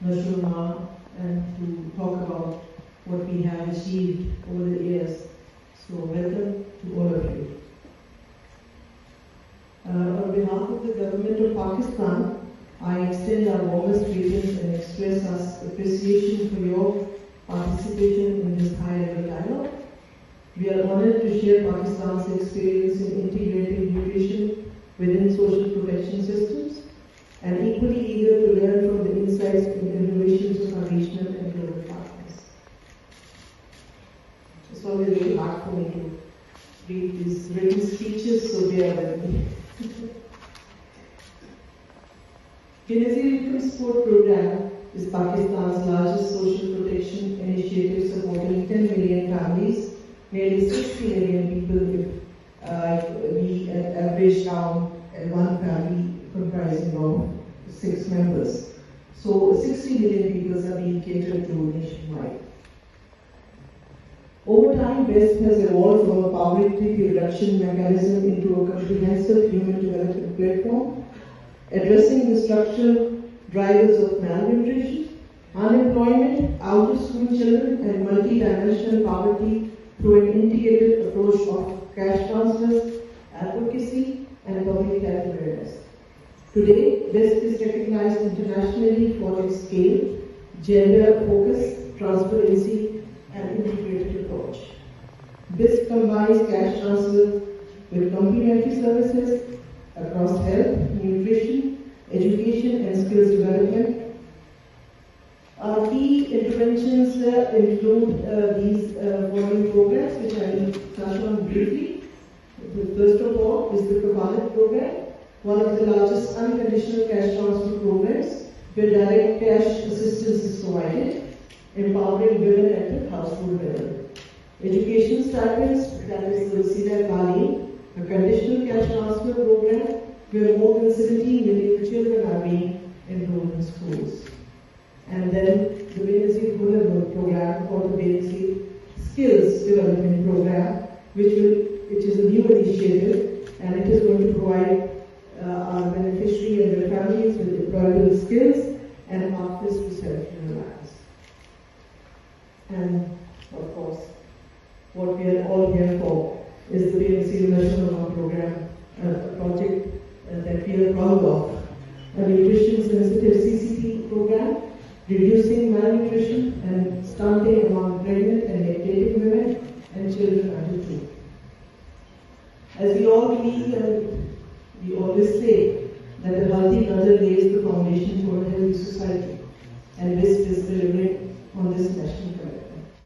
Nashonuma and to talk about what we have achieved over the years. So welcome to all of you. On behalf of the government of Pakistan, I extend our warmest greetings and express our appreciation for your participation in this high-level dialogue. We are honored to share Pakistan's experience in integrating nutrition within social protection systems, and equally eager to learn from the insights and innovations of our regional and global partners. It's always very hard for me to read these written speeches, so bear with me. Benazir Programme is Pakistan's largest social protection initiative supporting 10 million families, nearly 60 million people if we average down one family comprising of 6 members. So 60 million people are being catered to nationwide. Over time, BISP has evolved from a poverty reduction mechanism into a comprehensive human development platform, addressing the structural drivers of malnutrition, unemployment, out-of-school children, and multi-dimensional poverty through an integrated approach of cash transfers, advocacy, and public health awareness. Today, BISP is recognized internationally for its scale, gender focus, transparency, and integrated approach. BISP combines cash transfer with complementary services across health, nutrition, education, and skills development. Our key interventions include these following programs, which I will touch on briefly. The first of all is the Khalid program, one of the largest unconditional cash transfer programs where direct cash assistance is provided, empowering women at the household level. Education stipends, that is the Rubina Khalid, a conditional cash transfer program where more than 17 million children are being enrolled in schools. And then the Benazir Nashonuma Programme, or the Benazir Skills Development Programme, which is a new initiative, and it is going to provide our beneficiary and their families with employable skills and pathways to self-reliance. And of course, what we are all here for is the Benazir Nashonuma Programme, a project that we are proud of, a nutrition-sensitive CCT program, reducing malnutrition and stunting among pregnant and lactating women and children under 2. As we all believe, and we always say, that the healthy mother lays the foundation